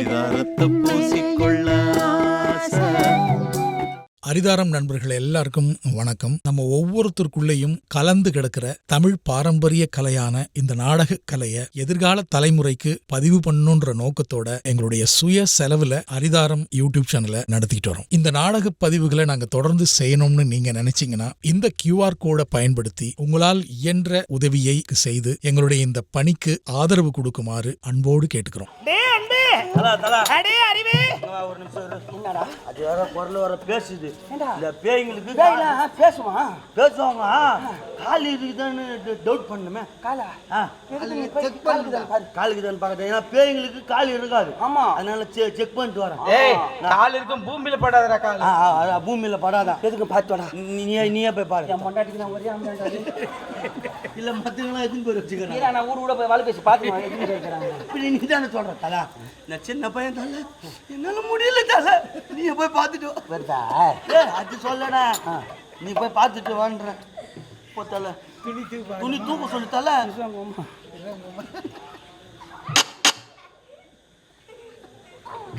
அரிதாரத்தை பூசிக்கொள்ள ஆசை. அரிதாரம் நண்பர்கள் எல்லாருக்கும் வணக்கம். நம்ம ஒவ்வொருத்தருக்குள்ளேயும் கலந்து கிடக்கிற தமிழ் பாரம்பரிய கலையான இந்த நாடக கலையை எதிர்கால தலைமுறைக்கு பதிவு பண்ணணுன்ற நோக்கத்தோட எங்களுடைய சுய செலவுல அரிதாரம் யூடியூப் சேனலை நடத்திட்டு வரோம். இந்த நாடக பதிவுகளை நாங்க தொடர்ந்து செய்யணும்னு நீங்க நினைச்சீங்கன்னா இந்த QR கோடை பயன்படுத்தி உங்களால் இயன்ற உதவியை செய்து எங்களுடைய இந்த பணிக்கு ஆதரவு கொடுக்குமாறு அன்போடு கேட்டுக்கிறோம். பேசுது இந்த பேய்களுக்கு பேசுவாங்க கால் இருக்குதான்னு டவுட் பண்ணுமே. காலுக்குதான் பார்க்கறேன். ஏன்னா பேய்களுக்கு கால் இருக்காது. ஆமா, அதனால செக் பண்ணிட்டு வரேன். கால் இருக்கும் பூமியில படாதடா. கால் பூமியில படாதான். எதுக்கு பார்த்து வரா. நீயே போய் பாரு. இல்ல மத்தவங்களாம் எதுவும் போய் வச்சுக்கிறேன். நான் ஊர் கூட போய் வாழை பேசி பார்த்து நீ தானே சொல்ற தலா. நான் சின்ன பையன் தல, என்னால முடியல தல. நீ போய் பார்த்துட்டு வருதா அது சொல்லடா. நீ போய் பார்த்துட்டு வான்ற போத்தல. துணி தூக்க சொல்லு தல.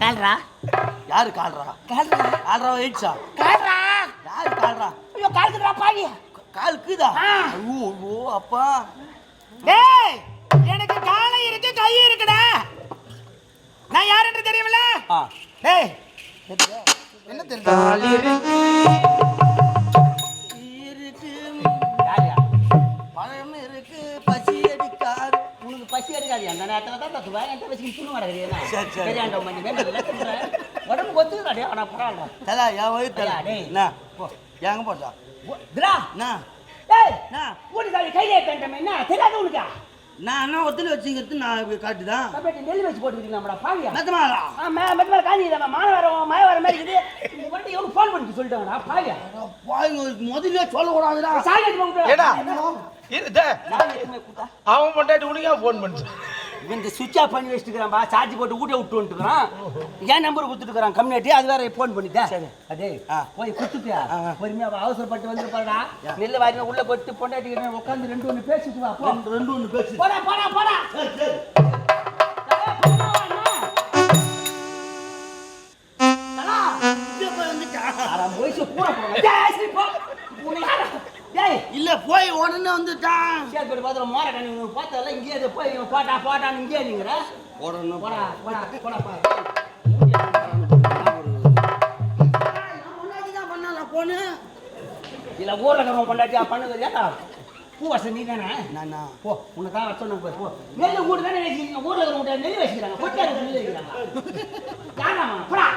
கால்ரா யாரு கால்ரா? கால்ரா எயிட்ஸா? கால்ரா யாரு கால்ரா? ஐயோ கால்க்குடா பாவி. கால்க்குதா? ஓ அப்பா. டேய் எனக்கு காலை இருக்கு கை இருக்குடா. நான் யாருன்னு தெரியுமில? டேய் என்ன தெரியுது? கால் இருக்கு பழம் இருக்கு பசி அடிக்காது. உனக்கு பசி எடுக்காது. அந்த நேரத்துல தான் தத்து வாங்க வச்சு துணி வடகறியா. சரி தெரியாண்ட மணி வேற உடம்பு ஒத்துடா. டேய் ஆனா பரவாயில்லை தல என் வயிறு தல. டேய் நான் போ எங்க போடா திரா நான். டேய் நான் ஓடி சாரி கையில ஏத்தண்டமே. என்ன தெரியாது உனக்கு? நான் என்ன ஒத்துல வச்சிங்கிறது நான் காட்டுதான். கபடி நெல் வச்சு போட்டுக்கிறீங்களாடா பாவியா. மெத்தமாடா. மெத்தமா காஞ்சி இல்ல மழை வர மாதிரி இருக்குது. இந்த வண்டி எவ்வளவு ஃபோன் பண்ணி சொல்லிட்டாங்கடா பாவியா. முதல்ல சொல்லக்கூடாதுடா. சாயங்காலம் போங்க. ஏடா அவன் பொண்டாட்டி உனக்கே ஃபோன் பண்ணு. இந்த சுவிட்ச் ஆஃப் பண்ணி வச்சுட்டுக்கிறான்பா. சார்ஜ் போட்டு ஊட்ட விட்டு வந்துட்டுக்கிறான். ஏன் நம்பர் கொடுத்துட்டுக்கிறான் கம்யூனிட்டி. அது வேற ஃபோன் பண்ணிட்டேன். சரி அதே போய் கொடுத்துட்டியா? பொறுமையா அவசரப்பட்டு வந்து பாருடா. நெல்லை வாரின உள்ள போட்டு பொண்டாட்டி உட்காந்து ரெண்டு ஒன்று பேசிட்டு வா. ரெண்டு ஒன்று பேசி போடா போடா போடா. இல்ல போய் உடனே வந்துட்டான். சரி பாத்திரம் மோர கண்ணி பார்த்ததெல்லாம் இங்கேயே போய் போட்டா போட்டான்னு இங்கே நீங்கிற உடனே போடா போடா போடா பா. பண்ணலாம் போனு. இல்ல ஊர்ல இருக்கிறவங்க பொண்டாட்டியா பண்ணுது. ஏட்டா பூ வசதி நீ தானே? நானா போ உன்னை தான் வர சொன்ன போ. நெல் கூட்டு தானே வச்சுக்கிறீங்க. ஊர்ல இருக்கிறவங்க நெல் வச்சுக்கிறாங்க. கொட்டாரு நெல் வைக்கிறாங்க. யாராமா போடா.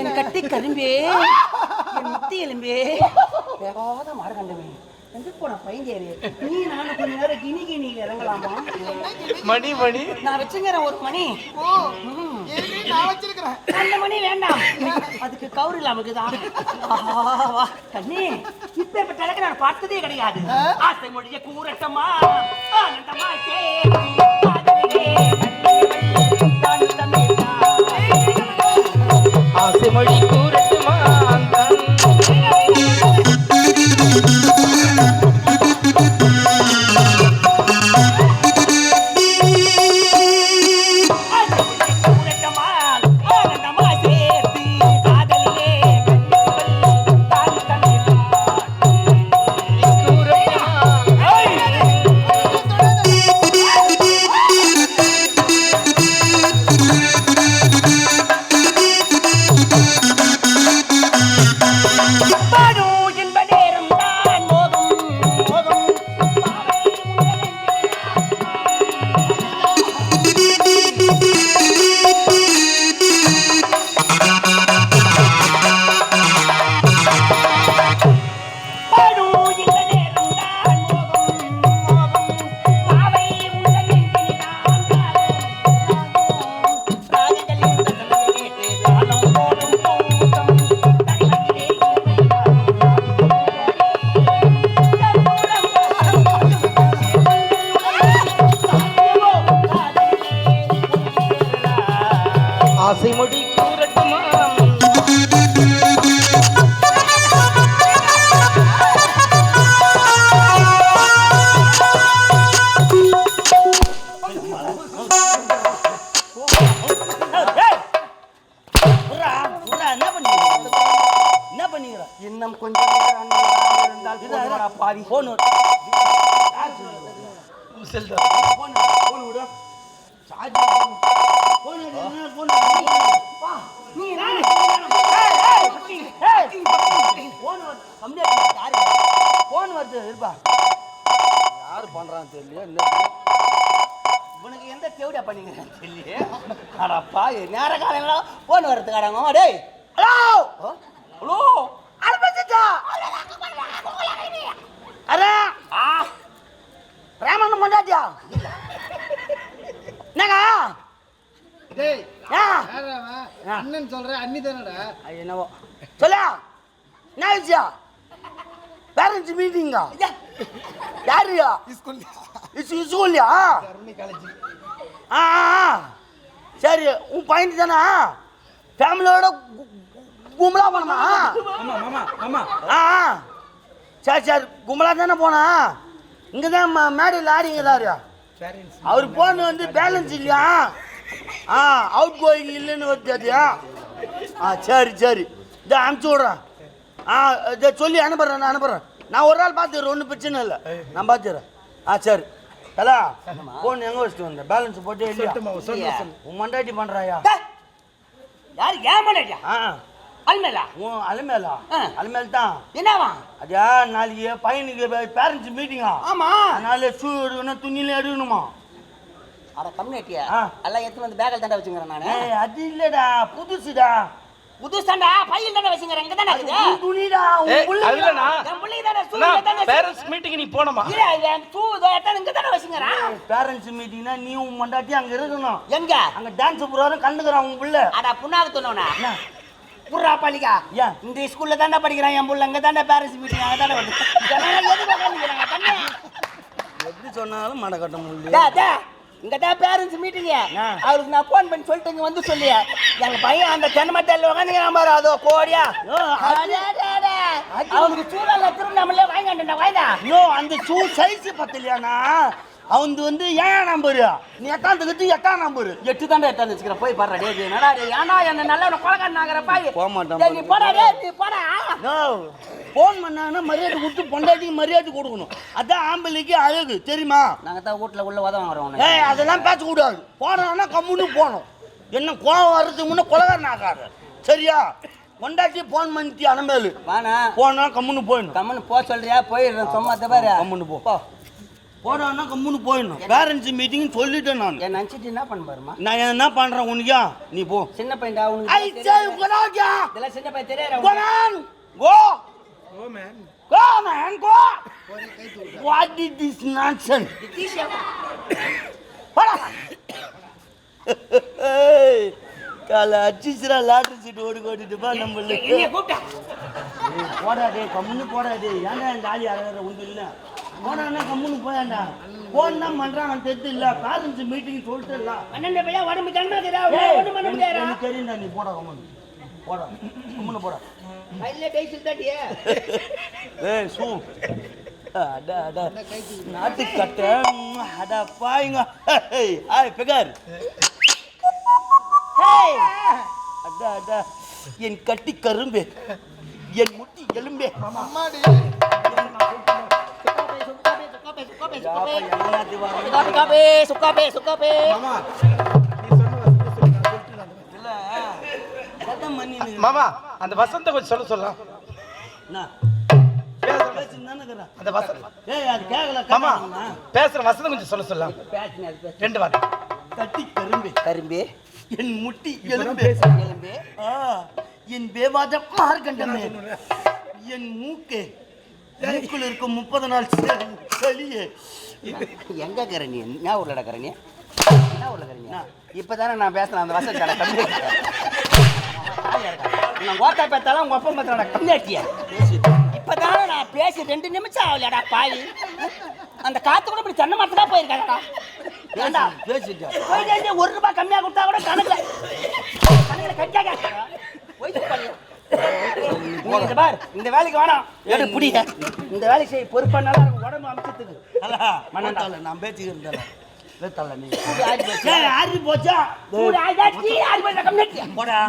என் கட்டி கரும்பே என் முத்தி எலும்பே வேகாத மார்கண்டமே எங்க போன பையன். நீ நானும் கொஞ்ச நேரம் கிணியில இறங்கலாமா? மணி மணி நான் வச்சுக்கிறேன் ஒரு மணி. நான் வச்சிருக்கிறேன். அந்த மணி வேண்டாம். அதுக்கு கவுரு இல்லாம இருக்குதா? கண்ணே இப்ப இப்ப தலைக்கு நான் பார்த்ததே கிடையாது. ஆசை மொழிய கூறட்டமா ஆனந்தமா ஆசை மொழி கூறட்டுமா. செல் தான். போன் விடு. சார்ஜ் போன் என்ன போன் வா. நீ நானே. போன் கம்ப்ளீட் யாரு? போன் வருது இருப்பா. யாரு பண்றான்னு தெரியல. என்ன உனக்கு எந்த தேவடியா பண்ணீங்க தெரியல. அடப்பா நேர காலையில போன் வரதுக்கு அடங்க. டேய் ஹலோ ஹலோ அல்பசிட்டா அரே ராமன் மண்டாட்டியா என்னங்க டேய் ஆ யாரா அண்ணன் சொல்ற அண்ணி தானடா. என்னவோ சொல்ல என்ன விஷயம்? பேரண்ட்ஸ் மீட்டிங்கா? யாருயா? ஸ்கூல்லையா? ஆ சரி உன் பையன் தானே ஃபேமிலியோட கும்பலா போனமா? ஆ சரி சரி கும்பலா தானே போனா. இங்கே தான் மேடையில் ஆடிங்கிறாரு. அவர் போன் வந்து பேலன்ஸ் இல்லையா? ஆ அவுட் கோயிங் இல்லைன்னு வருது. ஆ சரி சரி இதை அனுப்பிச்சி விட்றேன். ஆ இதை சொல்லி அனுப்புகிறேன். நான் ஒரு நாள் பார்த்துக்கிறேன், ஒன்றும் பிரச்சனை இல்லை, நான் பார்த்துக்கிறேன். ஆ சரி தலா போன் எங்கே வச்சுட்டு வந்தேன்? பேலன்ஸ் போட்டே இல்லையா? உன் மண்டாட்டி பண்ணுறாயா? யார் ஏன் மண்டாட்டியா? ஆ அல்மேலா அல்மேலா அல்மேல் தான். என்னவா அதா நாளைக்கு பையனுக்கு பேரண்ட்ஸ் மீட்டிங்கா? ஆமா அதனால ஷூ எடுக்கணும், துணியில எடுக்கணுமா? அட கம்யூனிட்டியா எல்லாம் எடுத்து வந்து பேக்கில் தாண்டா வச்சுக்கிறேன் நான். அது இல்லடா, புதுசுடா. புதுசாண்டா பையில் தானே வச்சுக்கிறேன். இங்க தானே இருக்குது துணிடா. அதுலனா என் புள்ளைக்கு தானே ஷூ தானே. பேரண்ட்ஸ் மீட்டிங் நீ போணுமா? இல்ல என் ஷூ தான் இங்க தானே வச்சுக்கிறேன். பேரண்ட்ஸ் மீட்டிங்னா நீ உன் மண்டாட்டி அங்க இருக்கணும். எங்க? அங்க டான்ஸ் ப்ரோகிராம் கண்டுக்கறான் உன் புள்ள. அட புண்ணாக்கு தோணுனா புறா பள்ளிக்கா இந்த ஸ்கூல்ல தாண்டா படிக்கிறான் என் புள்ள. அங்க தாண்டா பேரண்ட்ஸ் மீட்டிங் அங்க தானே வந்து எப்படி சொன்னாலும் மட கட்ட முடியல. இங்க தான் பேரண்ட்ஸ் மீட்டிங். அவருக்கு நான் போன் பண்ணி சொல்லிட்டு இங்க வந்து சொல்லி எங்க பையன் அந்த தென்னமட்டையில் உட்காந்துக்கிறான் பாரு. அதோ கோடியா அவனுக்கு சூழல திரும்ப நம்மளே வாங்கிட்டா வாய்தா. அந்த ஷூ சைஸ் பத்தலையானா அவன் வந்து ஏன் நம்பரு? நீ எட்டாந்துக்கு 8ஆம் நம்பரு. 8 தாண்டா எட்டாந்து வச்சுக்கிறேன். போய் பாடுறா டே என்னடா ஏன்னா என்ன நல்ல கொலகாரன் ஆகிற பாய் போக மாட்டான். நீ போடா டே நீ போடா. போன் பண்ணாங்கன்னா மரியாதை கொடுத்து பொண்டாட்டிக்கு மரியாதை கொடுக்கணும். அதான் ஆம்பளைக்கு அழகு தெரியுமா? நாங்கள் தான் வீட்டில் உள்ள உதவ வரோம். அதெல்லாம் பேசக்கூடாது. போனோன்னா கம்முன்னு போகணும். என்ன கோவம் வர்றதுக்கு முன்னே கொலகாரன் ஆகாது சரியா? பொண்டாட்டி போன் பண்ணிட்டு அனமேலு வானா போனா கம்முன்னு போயிடணும். கம்முன்னு போ சொல்றியா? போயிடுறேன் சும்மா பாரு. கம்முன்னு போ போடான்னா கம்முன்னு போயிடணும். பேரண்ட்ஸ் மீட்டிங் சொல்லிட்டேன் நான். என் நினச்சிட்டு என்ன பண்ண பாருமா? நான் என்ன பண்றேன் உனக்கா? நீ போ. சின்ன பையன்டா உனக்கு. இதெல்லாம் சின்ன பையன் தெரியாது. Go! Go, man. Go, man, go! What is this nonsense? காலை அடிச்சுரா லாட்ரி சீட்டு ஓடிட்டு பா நம்மள. போடாதே கம்முன்னு போடாதே. ஏன்டா இந்த ஆளி அழகிற உண்டு இல்லை? போனா கம்முன்னு போயாண்டா. போன் தான் பண்றான் தெரிஞ்சு இல்ல. பேரண்ட்ஸ் மீட்டிங் சொல்லிட்டு இல்ல. அண்ணன் பையன் உடம்பு தன்மை தெரியும்டா. நீ போடா கம்முன்னு போடா கம்முன்னு போடா. சூ அடா அடா நாட்டு கட்ட அடா பாயுங்க. Hi figure. அடா அடா என் கட்டி கரும்பே, என் முட்டி எலும்பே. மாமா அந்த வசந்த கொஞ்சம் சொல்லலாம். அந்த மாமா பேசுற வசந்தம் கொஞ்சம் சொல்லலாம். 2 வார்த்தை. கட்டி கரும்பே கரும்பே, என் முட்டி எலும்பே எலும்பே, என் பேவாத மார்கண்டமே, என் மூக்கே, மூக்குல இருக்கும் 30 நாள் சளியே. எங்க கரணி? என்ன ஊர்லடா கரணி? என்ன ஊர்ல கரணி? இப்பதானே நான் பேசுறேன் அந்த வசந்த கடை கம்மி. நான் கோட்டா பேத்தாலும் உங்க அப்பா பேசுறா கம்மியாட்டிய. இப்பதானே நான் பேசி 2 நிமிஷம் ஆகலடா பாய். அந்த காத்து கூட இப்படி தென்னை மரத்துக்கா போயிருக்காடா. ஏண்டா பேசிட்டா போய் ₹1 கம்மியா கொடுத்தா கூட கணக்குல கட்டியா போய் பார். இந்த வேலைக்கு வேணாம் எடு புடிங்க. இந்த வேலை செய்ய பொறுப்பானால உடம்பு அம்சத்துக்கு மண்ணால நான் பேசிக்கிறேன். ஆடி போச்சா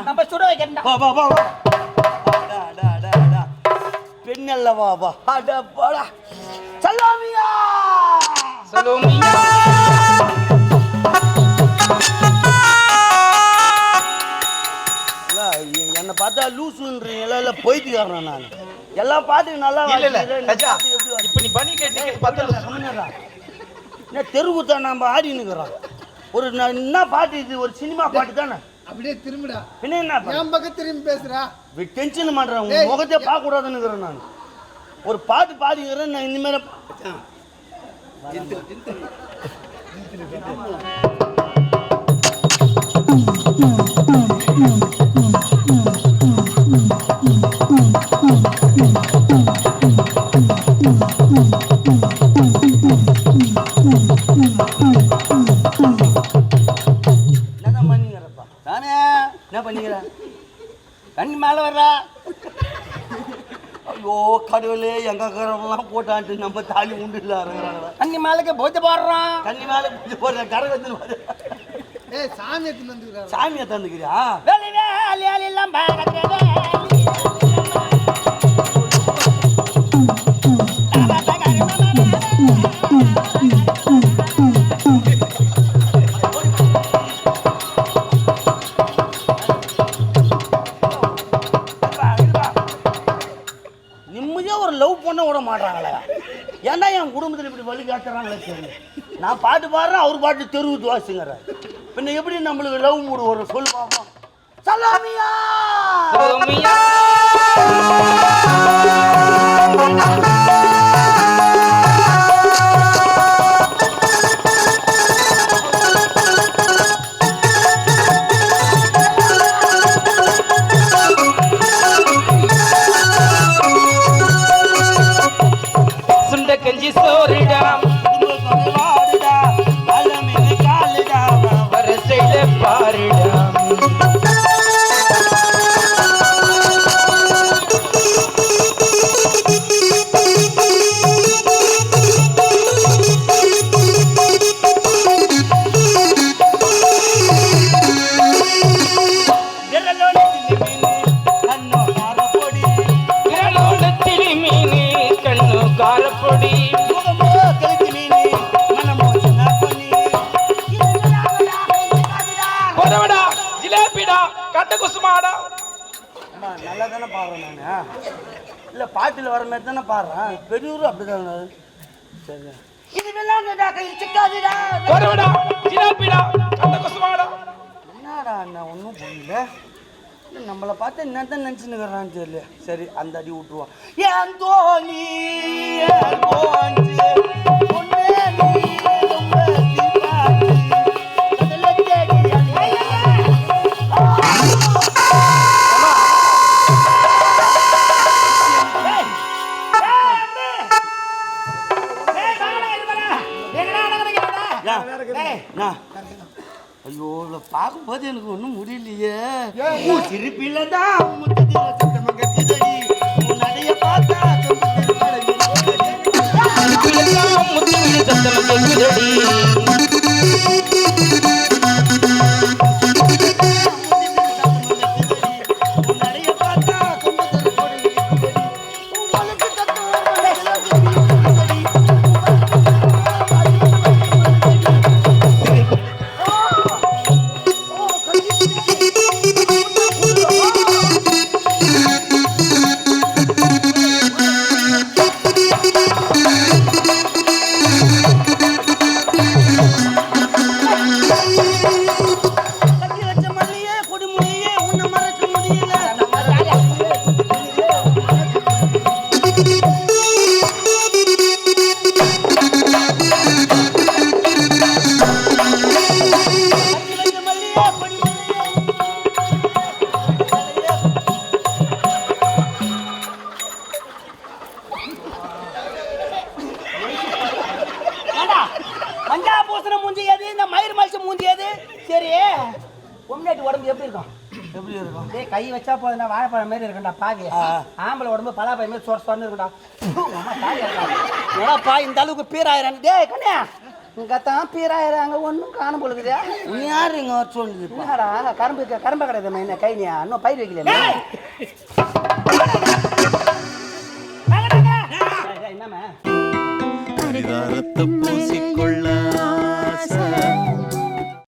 நம்ம சுட வைக்கிறேன். பெண்ணல்லவா வா அட போடா. சல்லாமியா சலோமியா என்னை பார்த்தா லூசுன்றீங்களா இல்லை போயிட்டுக்காரன் நான் எல்லாம் பாட்டுக்கு நல்லா இல்ல இல்ல வாசிக்கிறேன். இந்த ராஜா பாட்டு எப்படி வாசி- இப்ப நீ பண்ணி கேட்டு பார்த்தல சொன்னேடா. என்ன தெருவுத்தா நம்ம ஆடினுக்குறோம் ஒரு என்ன பாட்டு இது ஒரு சினிமா பாட்டு தானே அப்படியே திரும்பிடா. பின்ன என்ன என் பக்கம் திரும்பி பேசுறா. டென்ஷன் பண்றேன் உன் முகத்தையே பார்க்க கூடாதுன்னு நான் ஒரு பாட்டு பாடிக்கிறேன் நான் இனிமேல் என்னதான் பண்ணிக்கிறப்பா தானே என்ன பண்ணிக்கிற கண்ணு மேல வர்றா. ஐயோ கடவுளே எங்க கரெல்லாம் போட்டான்ட்டு நம்ம தாலி உண்டு இல்லை கண்ணி மேலக்கு போச்சு போடுறான். தண்ணி மேலே பிடிச்சி போடுற கரை வந்து ஏய் சாமி எடுத்துன்னு வந்துருக்காரு. சாமியை தந்துக்கிறியா வேலி வேலி வேலி எல்லாம் பார்க்கறது. நிம்மதியா ஒரு லவ் பண்ண விட மாட்டாங்களே ஏன்னா என் குடும்பத்தில் இப்படி வழி காட்டுறாங்களே தெரியல நான் பாட்டு பாடுறேன் அவர் பாட்டு தெருவுத்து வாசிங்கிறார் பின்ன எப்படி நம்மளுக்கு லவ் மூடு வரும் சொல்லு பாப்போம் சலாமியா சலோமியா சுண்ட கஞ்சி சோறுடாம் வாடுடா அலமினு காலுடா வரிசையில பாருடாம் கண்ணோ கார பொடி விரலோட திருமீனி கண்ணு காரப்பொடி முகமோ கழுத்து மீனி மனமோ சின்ன பொன்னி கொரவடா ஜிலேபிடா கட்ட குசுமாடா அம்மா நல்லா தானே பாடுறேன் நான் இல்லை பாட்டில் வர மாதிரி தானே பாடுறேன் பெரியூரும் அப்படி தானே சரி இது விளையாண்டுடா கையில் சிக்காதுடா கொரவடா ஜிலேபிடா கட்ட குசுமாடா என்னடா அண்ணா ஒன்றும் புரியல இல்லை நம்மளை பார்த்து என்ன தான் நினச்சின்னுக்கிறான்னு தெரியல சரி அந்த அடி விட்டுருவோம் ஏன் தோனி ஏன் தோஞ்சு பொண்ணே நீ ரொம்ப தீபாவளி. கடலை தேடி ஐயோ இவளை பார்க்கும்போது எனக்கு ஒன்றும் முடியலையே திருப்பில தான் நடைய பார்த்தா முத்து சத்தம் கேக்குதடி நடைய பார்த்தா மஞ்சா பூசண மூஞ்சி எது, இந்த மயிர் மலிச்ச மூஞ்சி எது? சரி பொம்னாட்டி உடம்பு எப்படி இருக்கும்? எப்படி இருக்கும் டேய் கை வச்சா போதுனா வாழைப்பழம் மாதிரி இருக்கும்டா பாவி. ஆம்பளை உடம்பு பலாப்பழம் மாதிரி சொர சொரன்னு இருக்கும்டா. ஏடாப்பா இந்த அளவுக்கு பீராயிரம். டேய் கண்ணே இங்க தான் பீராயிரம் ஒன்றும் காணும் போலுக்குதே. நீ யார் இங்கே வர சொல்லுது என்னடா கரும்பு கிடையாது என்ன கைனியா இன்னும் பயிர் வைக்கல. என்னம்மா அரிதாரத்தை பூசிக்கொள்ள